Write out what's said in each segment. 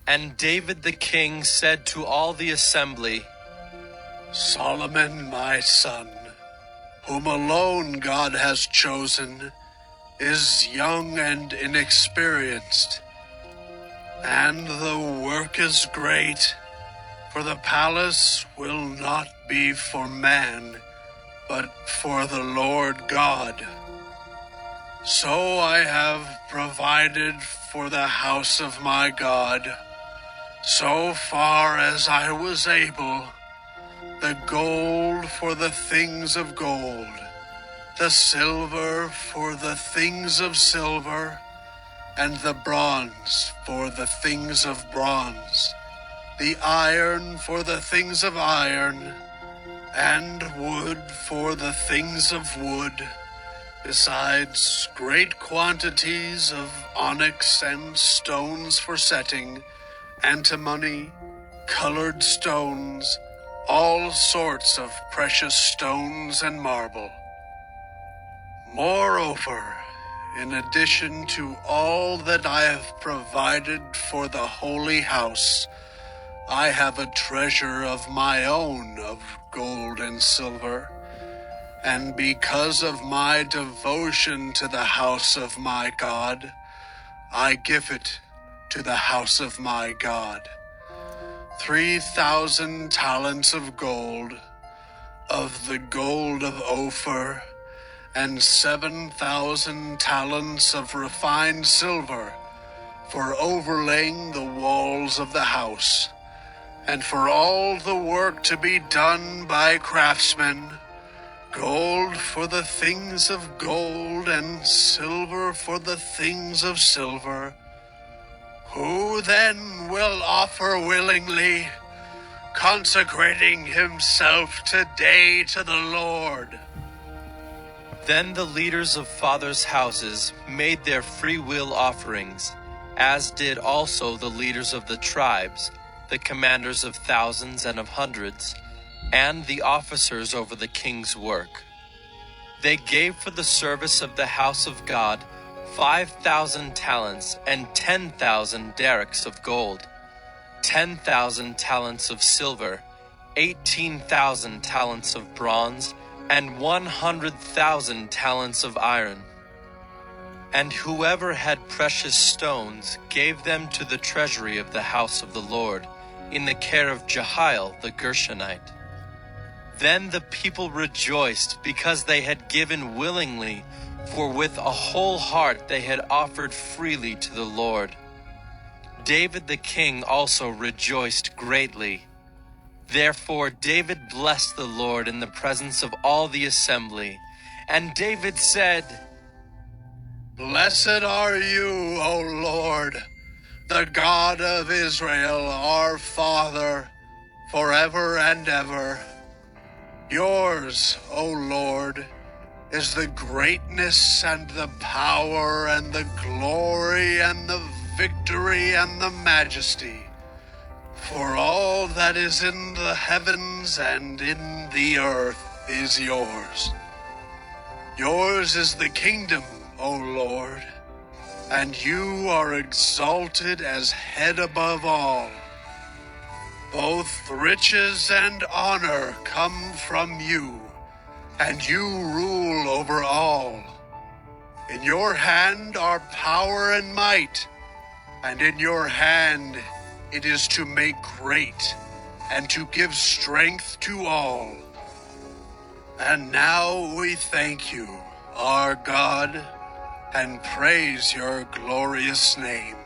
And David the king said to all the assembly, Solomon my son, whom alone God has chosen, is young and inexperienced, and the work is great, for the palace will not be for man, but for the Lord God. So I have provided for the house of my God, so far as I was able, the gold for the things of gold, the silver for the things of silver, and the bronze for the things of bronze, the iron for the things of iron, and wood for the things of wood, besides great quantities of onyx and stones for setting, antimony, colored stones, all sorts of precious stones and marble. Moreover, in addition to all that I have provided for the holy house, I have a treasure of my own of gold and silver, and because of my devotion to the house of my God, I give it to the house of my God. 3,000 talents of gold, of the gold of Ophir, and 7,000 talents of refined silver, for overlaying the walls of the house, and for all the work to be done by craftsmen, gold for the things of gold, and silver for the things of silver. Who then will offer willingly, consecrating himself today to the Lord? Then the leaders of fathers' houses made their free will offerings, as did also the leaders of the tribes, the commanders of thousands and of hundreds, and the officers over the king's work. They gave for the service of the house of God 5,000 talents and 10,000 derricks of gold, 10,000 talents of silver, 18,000 talents of bronze, and 100,000 talents of iron. And whoever had precious stones gave them to the treasury of the house of the Lord, in the care of Jehiel the Gershonite. Then the people rejoiced because they had given willingly, for with a whole heart they had offered freely to the Lord. David the king also rejoiced greatly. Therefore David blessed the Lord in the presence of all the assembly. And David said, Blessed are you, O Lord, the God of Israel, our Father, forever and ever. Yours, O Lord, is the greatness and the power and the glory and the victory and the majesty. For all that is in the heavens and in the earth is yours. Yours is the kingdom, O Lord, and you are exalted as head above all. Both riches and honor come from you, and you rule over all. In your hand are power and might, and in your hand it is to make great and to give strength to all. And now we thank you, our God, and praise your glorious name.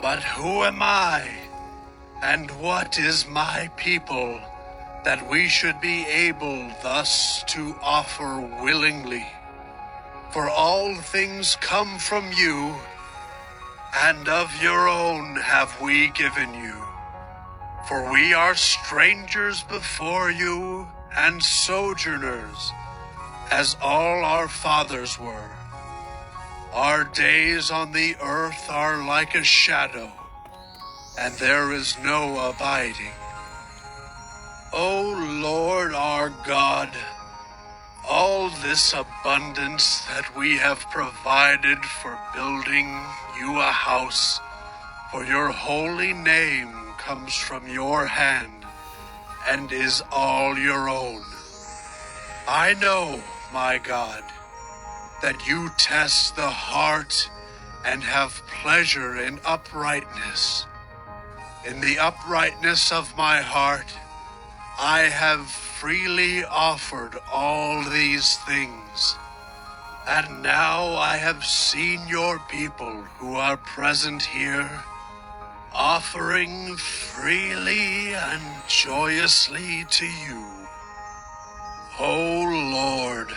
But who am I, and what is my people, that we should be able thus to offer willingly? For all things come from you, and of your own have we given you. For we are strangers before you, and sojourners, as all our fathers were. Our days on the earth are like a shadow, and there is no abiding. O Lord our God, all this abundance that we have provided for building you a house, For your holy name comes from your hand and is all your own. I know, my God, that you test the heart and have pleasure in uprightness. In the uprightness of my heart, I have freely offered all these things. And now I have seen your people who are present here, offering freely and joyously to you. O Lord,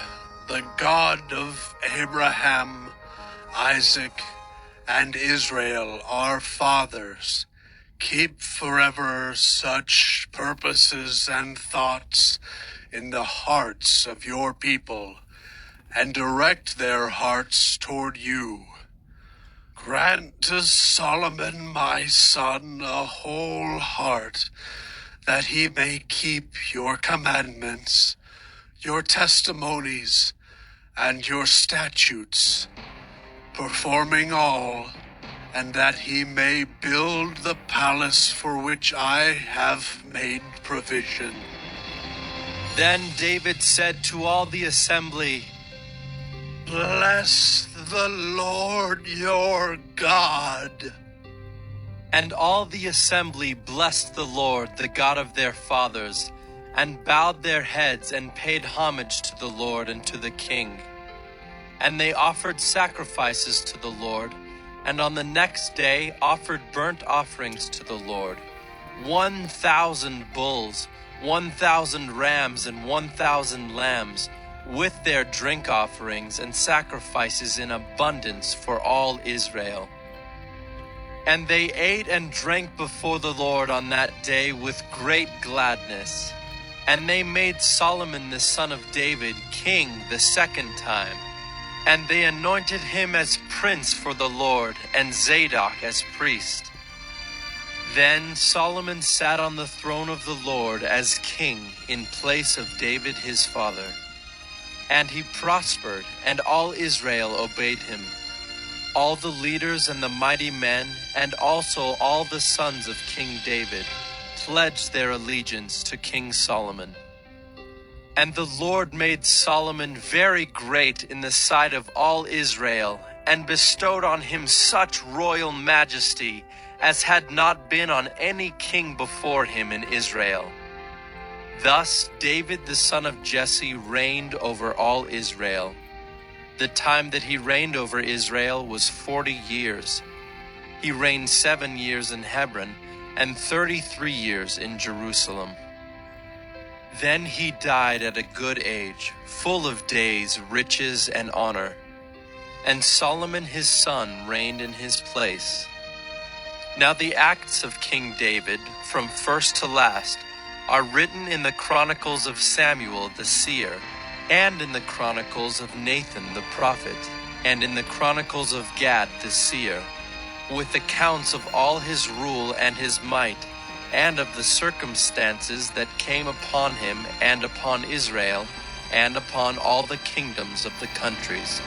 the God of Abraham, Isaac, and Israel, our fathers, keep forever such purposes and thoughts in the hearts of your people, and direct their hearts toward you. Grant to Solomon my son a whole heart, that he may keep your commandments, your testimonies, and your statutes, performing all, and that he may build the palace for which I have made provision. Then David said to all the assembly, Bless the Lord your God. And all the assembly blessed the Lord, the God of their fathers, and bowed their heads and paid homage to the Lord and to the king. And they offered sacrifices to the Lord, and on the next day offered burnt offerings to the Lord, 1,000 bulls, 1,000 rams, and 1,000 lambs, with their drink offerings and sacrifices in abundance for all Israel. And they ate and drank before the Lord on that day with great gladness. And they made Solomon the son of David king the second time. And they anointed him as prince for the Lord, and Zadok as priest. Then Solomon sat on the throne of the Lord as king in place of David his father. And he prospered, and all Israel obeyed him. All the leaders and the mighty men, and also all the sons of King David, pledged their allegiance to King Solomon. And the Lord made Solomon very great in the sight of all Israel, and bestowed on him such royal majesty as had not been on any king before him in Israel. Thus David the son of Jesse reigned over all Israel. The time that he reigned over Israel was 40 years. He reigned 7 years in Hebron, and 33 years in Jerusalem. Then he died at a good age, full of days, riches, and honor. And Solomon his son reigned in his place. Now the acts of King David, from first to last, are written in the chronicles of Samuel the seer, and in the chronicles of Nathan the prophet, and in the chronicles of Gad the seer, with accounts of all his rule and his might, and of the circumstances that came upon him and upon Israel, and upon all the kingdoms of the countries.